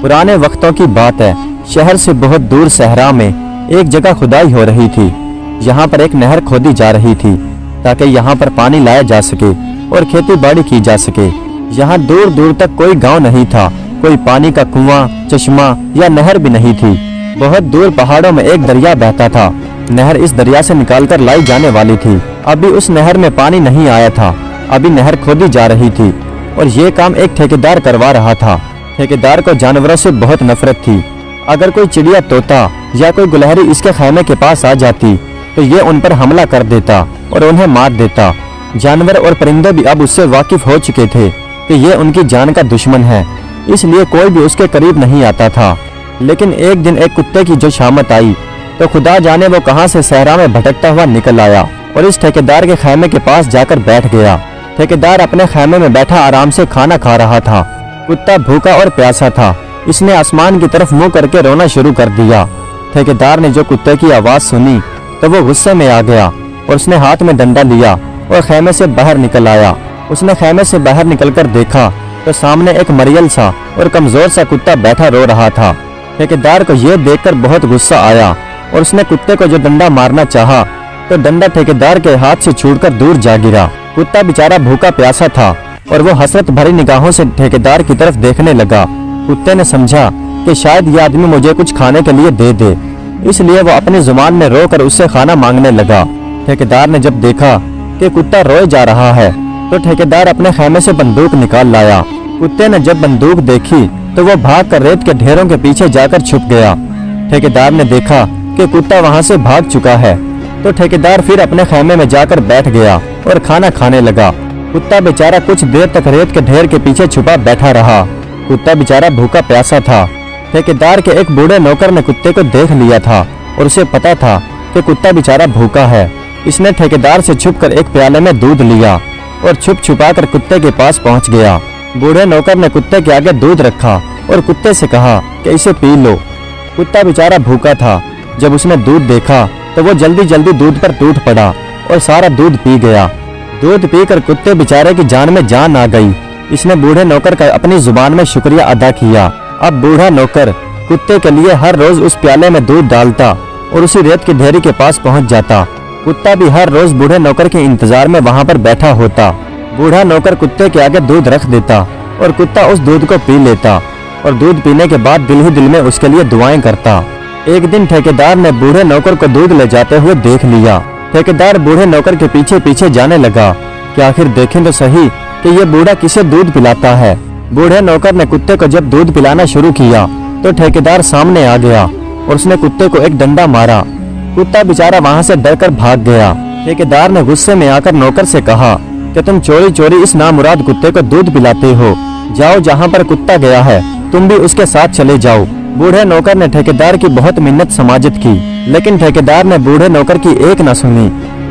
पुराने वक्तों की बात है। शहर से बहुत दूर सहरा में एक जगह खुदाई हो रही थी। यहाँ पर एक नहर खोदी जा रही थी ताकि यहाँ पर पानी लाया जा सके और खेती बाड़ी की जा सके। यहाँ दूर दूर तक कोई गांव नहीं था, कोई पानी का कुआं, चश्मा या नहर भी नहीं थी। बहुत दूर पहाड़ों में एक दरिया बहता था। नहर इस दरिया से निकालकर लाई जाने वाली थी। अभी उस नहर में पानी नहीं आया था। अभी नहर खोदी जा रही थी और ये काम एक ठेकेदार करवा रहा था। ठेकेदार को जानवरों से बहुत नफरत थी। अगर कोई चिड़िया, तोता या कोई गुलहरी इसके खैमे के पास आ जाती तो ये उन पर हमला कर देता और उन्हें मार देता। जानवर और परिंदे भी अब उससे वाकिफ हो चुके थे कि ये उनकी जान का दुश्मन है, इसलिए कोई भी उसके करीब नहीं आता था। लेकिन एक दिन एक कुत्ते की जो शामत आई तो खुदा जाने वो कहां से सहरा में भटकता हुआ निकल आया और इस ठेकेदार के खैमे के पास जाकर बैठ गया। ठेकेदार अपने खैमे में बैठा आराम से खाना खा रहा था। कुत्ता भूखा और प्यासा था। इसने आसमान की तरफ मुंह करके रोना शुरू कर दिया। ठेकेदार ने जो कुत्ते की आवाज सुनी तो वो गुस्से में आ गया और उसने हाथ में डंडा लिया और खैमे से बाहर निकल आया। उसने खैमे से बाहर निकलकर देखा तो सामने एक मरियल सा और कमजोर सा कुत्ता बैठा रो रहा था। ठेकेदार को यह देखकर बहुत गुस्सा आया और उसने कुत्ते को जो डंडा मारना चाहा तो डंडा ठेकेदार के हाथ से छूटकर दूर जा गिरा। कुत्ता बेचारा भूखा प्यासा था और वो हसरत भरी निगाहों से ठेकेदार की तरफ देखने लगा। कुत्ते ने समझा कि शायद ये आदमी मुझे कुछ खाने के लिए दे दे, इसलिए वो अपनी जुबान में रोकर उससे खाना मांगने लगा। ठेकेदार ने जब देखा कि कुत्ता रोए जा रहा है तो ठेकेदार अपने खैमे से बंदूक निकाल लाया। कुत्ते ने जब बंदूक देखी तो वो भागकर रेत के ढेरों के पीछे जाकर छुप गया। ठेकेदार ने देखा कि कुत्ता वहां से भाग चुका है तो ठेकेदार फिर अपने खैमे में जाकर बैठ गया और खाना खाने लगा। कुत्ता बेचारा कुछ देर तक रेत के ढेर के पीछे छुपा बैठा रहा। कुत्ता बेचारा भूखा प्यासा था। ठेकेदार के एक बूढ़े नौकर ने कुत्ते को देख लिया था और उसे पता था कि कुत्ता बेचारा भूखा है। इसने ठेकेदार से छुपकर एक प्याले में दूध लिया और छुप छुपाकर कुत्ते के पास पहुंच गया। बूढ़े नौकर ने कुत्ते के आगे दूध रखा और कुत्ते से कहा कि इसे पी लो। कुत्ता बेचारा भूखा था। जब उसने दूध देखा तो वो जल्दी जल्दी दूध पर टूट पड़ा और सारा दूध पी गया। दूध पीकर कुत्ते बेचारे की जान में जान आ गई। इसने बूढ़े नौकर का अपनी जुबान में शुक्रिया अदा किया। अब बूढ़ा नौकर कुत्ते के लिए हर रोज उस प्याले में दूध डालता और उसी रेत की ढेरी के पास पहुंच जाता। कुत्ता भी हर रोज बूढ़े नौकर के इंतजार में वहां पर बैठा होता। बूढ़ा नौकर कुत्ते के आगे दूध रख देता और कुत्ता उस दूध को पी लेता और दूध पीने के बाद दिल ही दिल में उसके लिए दुआएं करता। एक दिन ठेकेदार ने बूढ़े नौकर को दूध ले जाते हुए देख लिया। ठेकेदार बूढ़े नौकर के पीछे पीछे जाने लगा कि आखिर देखें तो सही कि ये बूढ़ा किसे दूध पिलाता है। बूढ़े नौकर ने कुत्ते को जब दूध पिलाना शुरू किया तो ठेकेदार सामने आ गया और उसने कुत्ते को एक डंडा मारा। कुत्ता बेचारा वहां से डरकर भाग गया। ठेकेदार ने गुस्से में आकर नौकर से कहा कि तुम चोरी चोरी इस नामुराद कुत्ते को दूध पिलाते हो। जाओ, जहाँ पर कुत्ता गया है तुम भी उसके साथ चले जाओ। बूढ़े नौकर ने ठेकेदार की बहुत मिन्नत समाजत की, लेकिन ठेकेदार ने बूढ़े नौकर की एक न सुनी।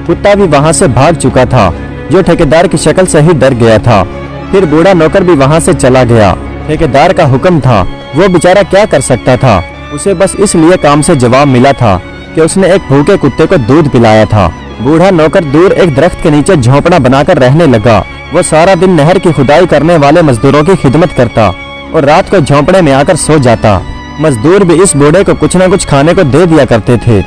कुत्ता भी वहां से भाग चुका था, जो ठेकेदार की शक्ल से ही डर गया था। फिर बूढ़ा नौकर भी वहां से चला गया। ठेकेदार का हुक्म था, वो बेचारा क्या कर सकता था। उसे बस इसलिए काम से जवाब मिला था कि उसने एक भूखे कुत्ते को दूध पिलाया था। बूढ़ा नौकर दूर एक दरख्त के नीचे झोंपड़ा बनाकर रहने लगा। वो सारा दिन नहर की खुदाई करने वाले मजदूरों की खिदमत करता और रात को झोंपड़े में आकर सो जाता। मजदूर भी इस बूढ़े को कुछ न कुछ खाने को दे दिया करते थे।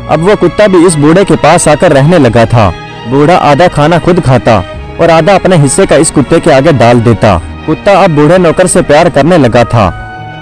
अब वो कुत्ता भी इस बूढ़े के पास आकर रहने लगा था। बूढ़ा आधा खाना खुद खाता और आधा अपने हिस्से का इस कुत्ते के आगे डाल देता। कुत्ता अब बूढ़े नौकर से प्यार करने लगा था,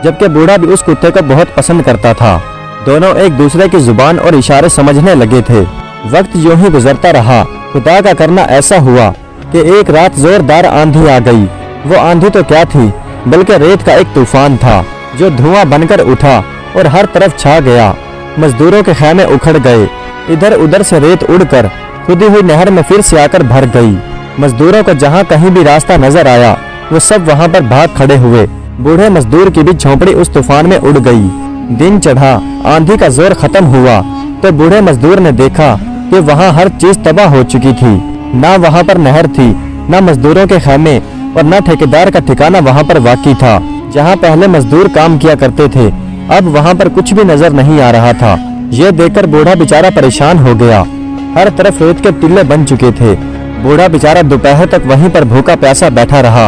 जबकि बूढ़ा भी उस कुत्ते को बहुत पसंद करता था। दोनों एक दूसरे की जुबान और इशारे समझने लगे थे। वक्त यूं ही गुजरता रहा। खुदा का करना ऐसा हुआ कि एक रात जोरदार आंधी आ गई। वो आंधी तो क्या थी, बल्कि रेत का एक तूफान था जो धुआं बनकर उठा और हर तरफ छा गया। मजदूरों के खैमे उखड़ गए। इधर उधर से रेत उड़कर खुदी हुई नहर में फिर से आकर भर गई। मजदूरों को जहाँ कहीं भी रास्ता नजर आया वो सब वहाँ पर भाग खड़े हुए। बूढ़े मजदूर की भी झोंपड़ी उस तूफान में उड़ गई। दिन चढ़ा, आंधी का जोर खत्म हुआ तो बूढ़े मजदूर ने देखा कि वहाँ हर चीज तबाह हो चुकी थी। ना वहाँ पर नहर थी, ना मजदूरों के खैमे और ना ठेकेदार का ठिकाना वहाँ पर वाक़ई था। जहाँ पहले मजदूर काम किया करते थे अब वहाँ पर कुछ भी नजर नहीं आ रहा था। ये देखकर बूढ़ा बेचारा परेशान हो गया। हर तरफ रेत के टिल्ले बन चुके थे। बूढ़ा बेचारा दोपहर तक वहीं पर भूखा प्यासा बैठा रहा।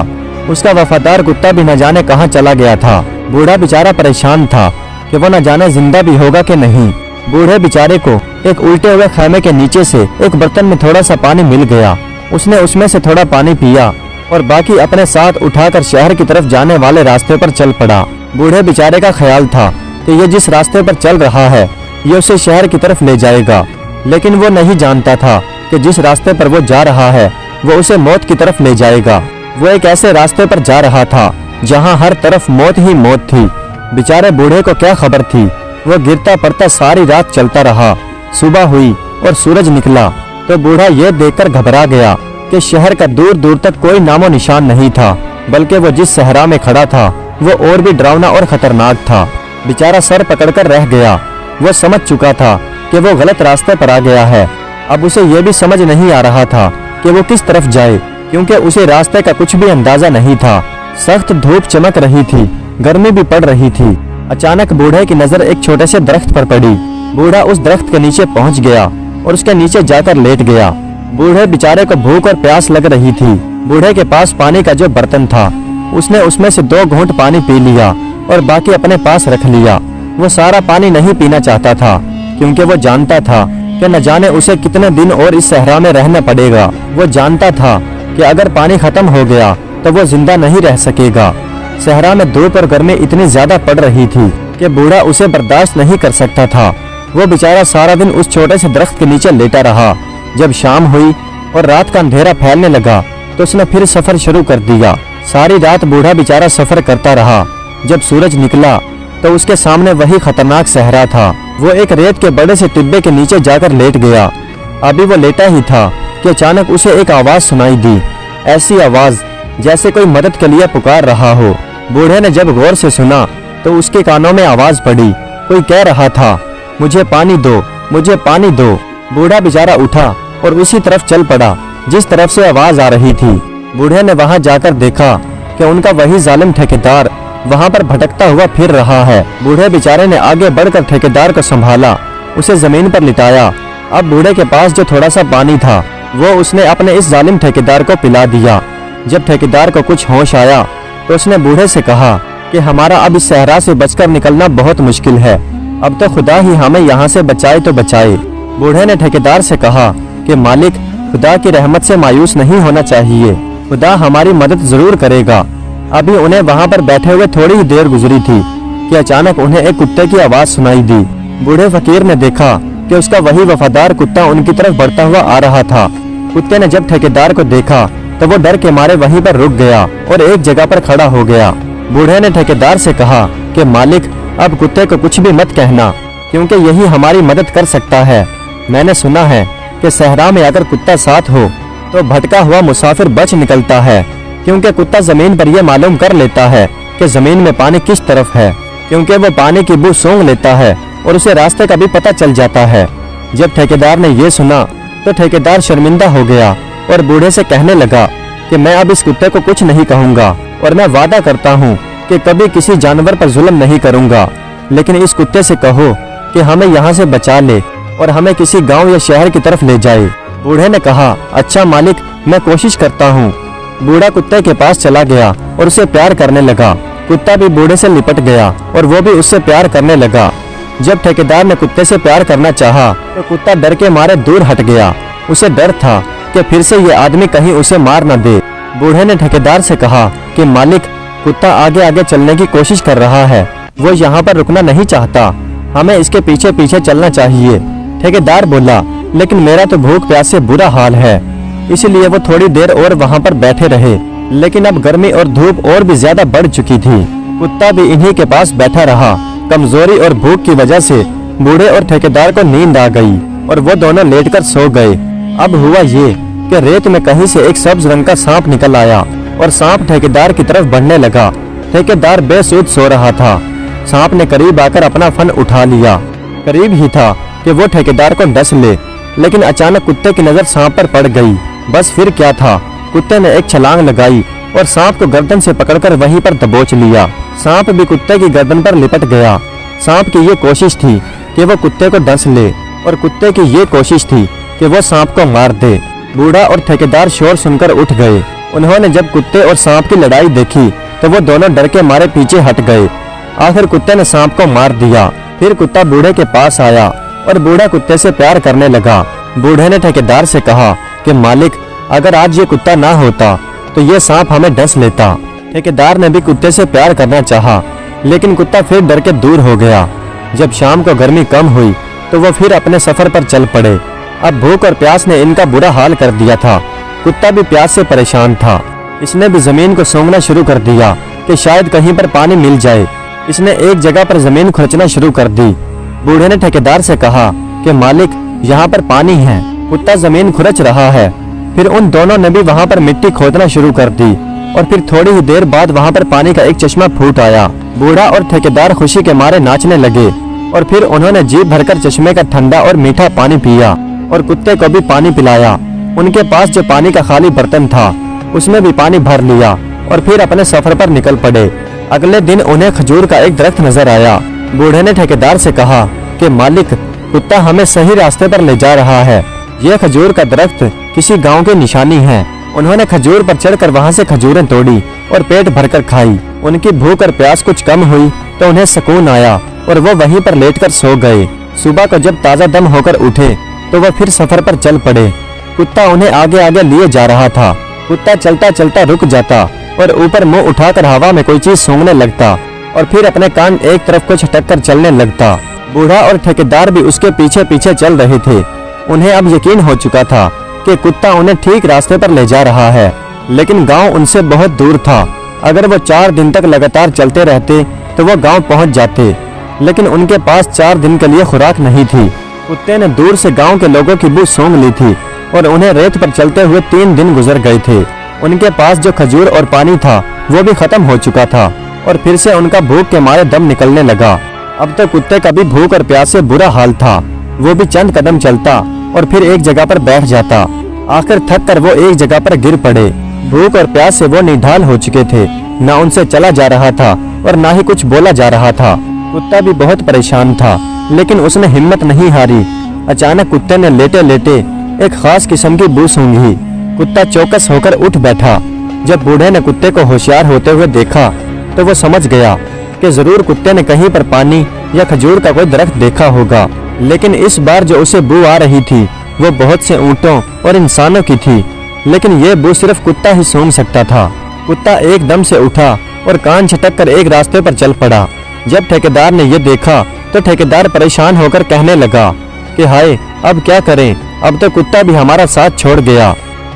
उसका वफादार कुत्ता भी न जाने कहाँ चला गया था। बूढ़ा बेचारा परेशान था कि वो न जाने जिंदा भी होगा कि नहीं। बूढ़े बेचारे को एक उल्टे हुए खैमे के नीचे से एक बर्तन में थोड़ा सा पानी मिल गया। उसने उसमें से थोड़ा पानी पिया और बाकी अपने साथ उठाकर शहर की तरफ जाने वाले रास्ते पर चल पड़ा। बूढ़े बेचारे का ख्याल था कि ये जिस रास्ते पर चल रहा है ये उसे शहर की तरफ ले जाएगा, लेकिन वो नहीं जानता था कि जिस रास्ते पर वो जा रहा है वो उसे मौत की तरफ ले जाएगा। वो एक ऐसे रास्ते पर जा रहा था जहाँ हर तरफ मौत ही मौत थी। बेचारे बूढ़े को क्या खबर थी। वो गिरता पड़ता सारी रात चलता रहा। सुबह हुई और सूरज निकला तो बूढ़ा ये देखकर घबरा गया कि शहर का दूर दूर तक कोई नामो निशान नहीं था, बल्कि वो जिस सहरा में खड़ा था वो और भी डरावना और खतरनाक था। बेचारा सर पकड़कर रह गया। वो समझ चुका था कि वो गलत रास्ते पर आ गया है। अब उसे ये भी समझ नहीं आ रहा था कि वो किस तरफ जाए, क्योंकि उसे रास्ते का कुछ भी अंदाजा नहीं था। सख्त धूप चमक रही थी, गर्मी भी पड़ रही थी। अचानक बूढ़े की नजर एक छोटे से दरख्त पर पड़ी। बूढ़ा उस दरख्त के नीचे पहुंच गया और उसके नीचे जाकर लेट गया। बूढ़े बेचारे को भूख और प्यास लग रही थी। बूढ़े के पास पानी का जो बर्तन था उसने उसमें से 2 घूंट पानी पी लिया और बाकी अपने पास रख लिया। वो सारा पानी नहीं पीना चाहता था, क्योंकि वो जानता था कि न जाने उसे कितने दिन और इस सहरा में रहना पड़ेगा। वो जानता था कि अगर पानी खत्म हो गया तो वो जिंदा नहीं रह सकेगा। सहरा में धूप और गर्मी इतनी ज्यादा पड़ रही थी कि बूढ़ा उसे बर्दाश्त नहीं कर सकता था। वो बेचारा सारा दिन उस छोटे से दरख्त के नीचे लेटा रहा। जब शाम हुई और रात का अंधेरा फैलने लगा तो उसने फिर सफर शुरू कर दिया। सारी रात बूढ़ा बेचारा सफर करता रहा। जब सूरज निकला तो उसके सामने वही खतरनाक सहरा था। वो एक रेत के बड़े से टिब्बे के नीचे जाकर लेट गया। अभी वो लेटा ही था कि अचानक उसे एक आवाज सुनाई दी। ऐसी आवाज जैसे कोई मदद के लिए पुकार रहा हो। बूढ़े ने जब गौर से सुना तो उसके कानों में आवाज पड़ी। कोई कह रहा था, मुझे पानी दो, मुझे पानी दो। बूढ़ा बेचारा उठा और उसी तरफ चल पड़ा जिस तरफ से आवाज आ रही थी। बूढ़े ने वहां जाकर देखा कि उनका वही जालिम ठेकेदार वहां पर भटकता हुआ फिर रहा है। बूढ़े बेचारे ने आगे बढ़कर ठेकेदार को संभाला, उसे जमीन पर लिटाया। अब बूढ़े के पास जो थोड़ा सा पानी था वो उसने अपने इस जालिम ठेकेदार को पिला दिया। जब ठेकेदार को कुछ होश आया तो उसने बूढ़े से कहा कि हमारा अब इस सहरा से बचकर निकलना बहुत मुश्किल है। अब तो खुदा ही हमें यहाँ से बचाए तो बचाए। बूढ़े ने ठेकेदार से कहा कि मालिक, खुदा की रहमत से मायूस नहीं होना चाहिए, खुदा हमारी मदद जरूर करेगा। अभी उन्हें वहाँ पर बैठे हुए थोड़ी ही देर गुजरी थी कि अचानक उन्हें एक कुत्ते की आवाज सुनाई दी। बूढ़े फकीर ने देखा कि उसका वही वफादार कुत्ता उनकी तरफ बढ़ता हुआ आ रहा था। कुत्ते ने जब ठेकेदार को देखा तो वो डर के मारे वहीं पर रुक गया और एक जगह पर खड़ा हो गया। बूढ़े ने ठेकेदार से कहा कि मालिक, अब कुत्ते को कुछ भी मत कहना, क्योंकि यही हमारी मदद कर सकता है। मैंने सुना है कि सहरा में अगर कुत्ता साथ हो तो भटका हुआ मुसाफिर बच निकलता है, क्योंकि कुत्ता जमीन पर यह मालूम कर लेता है कि जमीन में पानी किस तरफ है, क्योंकि वो पानी की बू सूंघ लेता है और उसे रास्ते का भी पता चल जाता है। जब ठेकेदार ने ये सुना तो ठेकेदार शर्मिंदा हो गया और बूढ़े से कहने लगा कि मैं अब इस कुत्ते को कुछ नहीं कहूँगा और मैं वादा करता हूँ कि कभी किसी जानवर पर जुल्म नहीं करूँगा, लेकिन इस कुत्ते से कहो कि हमें यहाँ से बचा ले और हमें किसी गांव या शहर की तरफ ले जाए। बूढ़े ने कहा, अच्छा मालिक, मैं कोशिश करता हूँ। बूढ़ा कुत्ते के पास चला गया और उसे प्यार करने लगा। कुत्ता भी बूढ़े से लिपट गया और वो भी उससे प्यार करने लगा। जब ठेकेदार ने कुत्ते से प्यार करना चाहा तो कुत्ता डर के मारे दूर हट गया। उसे डर था कि फिर से ये आदमी कहीं उसे मार न दे। बूढ़े ने ठेकेदार से कहा कि मालिक, कुत्ता आगे आगे चलने की कोशिश कर रहा है, वो यहाँ पर रुकना नहीं चाहता, हमें इसके पीछे पीछे चलना चाहिए। ठेकेदार बोला, लेकिन मेरा तो भूख प्यास से बुरा हाल है। इसलिए वो थोड़ी देर और वहाँ पर बैठे रहे, लेकिन अब गर्मी और धूप और भी ज्यादा बढ़ चुकी थी। कुत्ता भी इन्हीं के पास बैठा रहा। कमजोरी और भूख की वजह से बूढ़े और ठेकेदार को नींद आ गई और वो दोनों लेटकर सो गए। अब हुआ ये कि रेत में कहीं से एक सब्ज रंग का सांप निकल आया और सांप ठेकेदार की तरफ बढ़ने लगा। ठेकेदार बेसुध सो रहा था। सांप ने करीब आकर अपना फन उठा लिया। करीब ही था कि वो ठेकेदार को डस ले, लेकिन अचानक कुत्ते की नजर सांप पर पड़ गई। बस फिर क्या था, कुत्ते ने एक छलांग लगाई और सांप को गर्दन से पकड़कर वहीं पर दबोच लिया। सांप भी कुत्ते की गर्दन पर लिपट गया। सांप की ये कोशिश थी कि वो कुत्ते को डस ले और कुत्ते की ये कोशिश थी कि वो सांप को मार दे। बूढ़ा और ठेकेदार शोर सुनकर उठ गए उन्होंने जब कुत्ते और सांप की लड़ाई देखी तो वो दोनों डर के मारे पीछे हट गए। आखिर कुत्ते ने सांप को मार दिया। फिर कुत्ता बूढ़े के पास आया और बूढ़ा कुत्ते से प्यार करने लगा। बूढ़े ने ठेकेदार से कहा कि मालिक, अगर आज ये कुत्ता ना होता तो ये सांप हमें डस लेता। ठेकेदार ने भी कुत्ते से प्यार करना चाहा, लेकिन कुत्ता फिर डर के दूर हो गया। जब शाम को गर्मी कम हुई तो वो फिर अपने सफर पर चल पड़े। अब भूख और प्यास ने इनका बुरा हाल कर दिया था। कुत्ता भी प्यास से परेशान था। इसने भी जमीन को सूंघना शुरू कर दिया कि शायद कहीं पर पानी मिल जाए। इसने एक जगह पर जमीन खुरचना शुरू कर दी। बूढ़े ने ठेकेदार से कहा कि मालिक, यहाँ पर पानी है। कुत्ता जमीन खुरच रहा है। फिर उन दोनों ने भी वहाँ पर मिट्टी खोदना शुरू कर दी और फिर थोड़ी ही देर बाद वहाँ पर पानी का एक चश्मा फूट आया। बूढ़ा और ठेकेदार खुशी के मारे नाचने लगे और फिर उन्होंने जी भरकर चश्मे का ठंडा और मीठा पानी पिया और कुत्ते को भी पानी पिलाया। उनके पास जो पानी का खाली बर्तन था उसमें भी पानी भर लिया और फिर अपने सफर पर निकल पड़े। अगले दिन उन्हें खजूर का एक दरख्त नजर आया। बूढ़े ने ठेकेदार से कहा कि मालिक, कुत्ता हमें सही रास्ते पर ले जा रहा है। यह खजूर का दरख्त किसी गांव की निशानी है। उन्होंने खजूर पर चढ़कर वहां से खजूरें तोड़ी और पेट भरकर खाई। उनकी भूख और प्यास कुछ कम हुई तो उन्हें सुकून आया और वो वहीं पर लेटकर सो गए। सुबह को जब ताजा दम होकर उठे तो वह फिर सफर पर चल पड़े। कुत्ता उन्हें आगे आगे लिए जा रहा था। कुत्ता चलता चलता रुक जाता और ऊपर मुंह उठाकर हवा में कोई चीज सूंघने लगता और फिर अपने कान एक तरफ को झटक कर चलने लगता। बूढ़ा और ठेकेदार भी उसके पीछे पीछे चल रहे थे। उन्हें अब यकीन हो चुका था कि कुत्ता उन्हें ठीक रास्ते पर ले जा रहा है, लेकिन गांव उनसे बहुत दूर था। अगर वो 4 दिन तक लगातार चलते रहते तो वो गांव पहुंच जाते, लेकिन उनके पास 4 दिन के लिए खुराक नहीं थी। कुत्ते ने दूर से गांव के लोगों की बू सूंघ ली थी और उन्हें रेत पर चलते हुए 3 दिन गुजर गए थे। उनके पास जो खजूर और पानी था वो भी खत्म हो चुका था और फिर से उनका भूख के मारे दम निकलने लगा। अब तो कुत्ते का भी भूख और प्यास से बुरा हाल था। वो भी चंद कदम चलता और फिर एक जगह पर बैठ जाता। आखिर थक कर वो एक जगह पर गिर पड़े। भूख और प्यास से वो निढाल हो चुके थे। न उनसे चला जा रहा था और न ही कुछ बोला जा रहा था। कुत्ता भी बहुत परेशान था, लेकिन उसने हिम्मत नहीं हारी। अचानक कुत्ते ने लेटे लेटे एक खास किस्म की बू सूंघी। कुत्ता चौकस होकर उठ बैठा। जब बूढ़े ने कुत्ते को होशियार होते हुए देखा तो वो समझ गया कि जरूर कुत्ते ने कहीं पर पानी या खजूर का कोई दरख्त देखा होगा। लेकिन इस बार जो उसे बू आ रही थी वो बहुत से ऊंटों और इंसानों की थी, लेकिन ये बू सिर्फ कुत्ता ही सूंघ सकता था। कुत्ता एकदम से उठा और कान छटक कर एक रास्ते पर चल पड़ा। जब ठेकेदार ने ये देखा तो ठेकेदार परेशान होकर कहने लगा कि हाय, अब क्या करें, अब तो कुत्ता भी हमारा साथ छोड़ गया।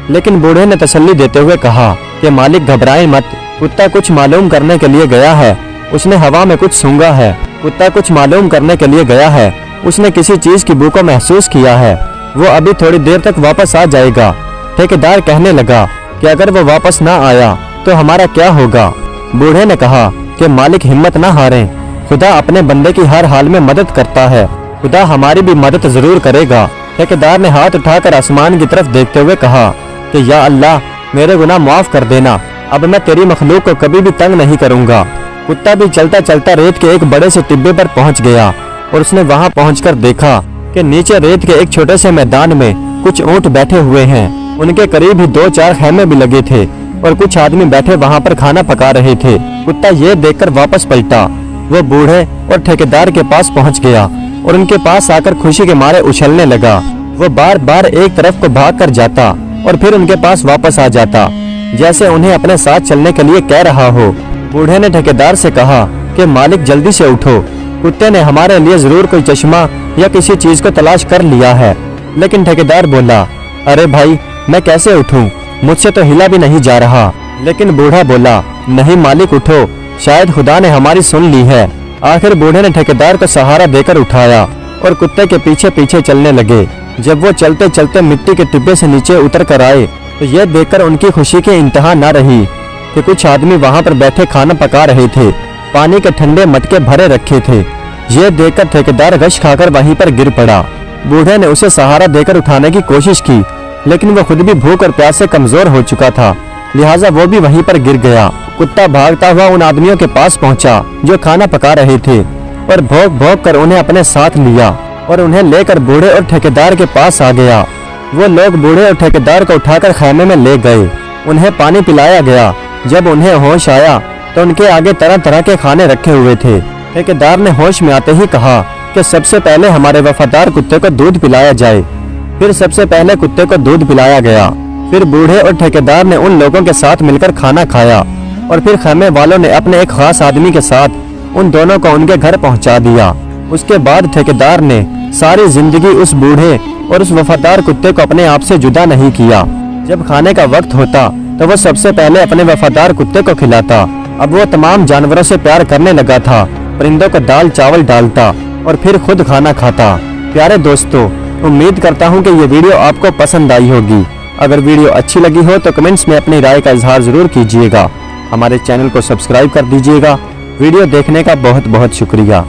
लेकिन बूढ़े ने तसल्ली देते हुए कहा कि मालिक, घबराएं मत, कुत्ता कुछ मालूम करने के लिए गया है। उसने हवा में कुछ सूंघा है। कुत्ता कुछ मालूम करने के लिए गया है। उसने किसी चीज की बू को महसूस किया है। वो अभी थोड़ी देर तक वापस आ जाएगा। ठेकेदार कहने लगा कि अगर वो वापस ना आया तो हमारा क्या होगा। बूढ़े ने कहा कि मालिक, हिम्मत ना हारें, खुदा अपने बंदे की हर हाल में मदद करता है। खुदा हमारी भी मदद जरूर करेगा। ठेकेदार ने हाथ उठाकर आसमान की तरफ देखते हुए कहा कि या अल्लाह, मेरे गुनाह माफ कर देना। अब मैं तेरी मखलूक को कभी भी तंग नहीं करूंगा। कुत्ता भी चलता चलता रेत के एक बड़े से टिब्बे पर पहुंच गया और उसने वहां पहुंचकर देखा कि नीचे रेत के एक छोटे से मैदान में कुछ ऊंट बैठे हुए हैं। उनके करीब ही 2-4 खैमे भी लगे थे और कुछ आदमी बैठे वहां पर खाना पका रहे थे। कुत्ता ये देखकर वापस पलटा। वो बूढ़े और ठेकेदार के पास पहुंच गया और उनके पास आकर खुशी के मारे उछलने लगा। वो बार बार एक तरफ को भाग कर जाता और फिर उनके पास वापस आ जाता, जैसे उन्हें अपने साथ चलने के लिए कह रहा हो। बूढ़े ने ठेकेदार से कहा कि मालिक, जल्दी से उठो, कुत्ते ने हमारे लिए जरूर कोई चश्मा या किसी चीज को तलाश कर लिया है। लेकिन ठेकेदार बोला, अरे भाई, मैं कैसे उठूं, मुझसे तो हिला भी नहीं जा रहा। लेकिन बूढ़ा बोला, नहीं मालिक, उठो, शायद खुदा ने हमारी सुन ली है। आखिर बूढ़े ने ठेकेदार को सहारा देकर उठाया और कुत्ते के पीछे पीछे चलने लगे। जब वो चलते चलते मिट्टी के टिब्बे से नीचे उतर कर आए तो यह देखकर उनकी खुशी की इंतहा न रही कि कुछ आदमी वहां पर बैठे खाना पका रहे थे। पानी के ठंडे मटके भरे रखे थे। यह देखकर ठेकेदार गश खाकर वहीं पर गिर पड़ा। बूढ़े ने उसे सहारा देकर उठाने की कोशिश की, लेकिन वो खुद भी भूख और प्यास से कमजोर हो चुका था, लिहाजा वो भी वहीं पर गिर गया। कुत्ता भागता हुआ उन आदमियों के पास पहुंचा जो खाना पका रहे थे और भौंक भौंक कर उन्हें अपने साथ लिया और उन्हें लेकर बूढ़े और ठेकेदार के पास आ गया। वो लोग बूढ़े और ठेकेदार को उठाकर खैमे में ले गए उन्हें पानी पिलाया गया। जब उन्हें होश आया तो उनके आगे तरह तरह के खाने रखे हुए थे। ठेकेदार ने होश में आते ही कहा कि सबसे पहले हमारे वफादार कुत्ते को दूध पिलाया जाए। फिर सबसे पहले कुत्ते को दूध पिलाया गया। फिर बूढ़े और ठेकेदार ने उन लोगों के साथ मिलकर खाना खाया और फिर खैमे वालों ने अपने एक खास आदमी के साथ उन दोनों को उनके घर पहुंचा दिया। उसके बाद ठेकेदार ने सारी जिंदगी उस बूढ़े और उस वफादार कुत्ते को अपने आप से जुदा नहीं किया। जब खाने का वक्त होता तो वो सबसे पहले अपने वफादार कुत्ते को खिलाता। अब वो तमाम जानवरों से प्यार करने लगा था, परिंदों को दाल चावल डालता और फिर खुद खाना खाता। प्यारे दोस्तों, उम्मीद करता हूँ कि ये वीडियो आपको पसंद आई होगी। अगर वीडियो अच्छी लगी हो तो कमेंट्स में अपनी राय का इजहार जरूर कीजिएगा। हमारे चैनल को सब्सक्राइब कर दीजिएगा। वीडियो देखने का बहुत बहुत शुक्रिया।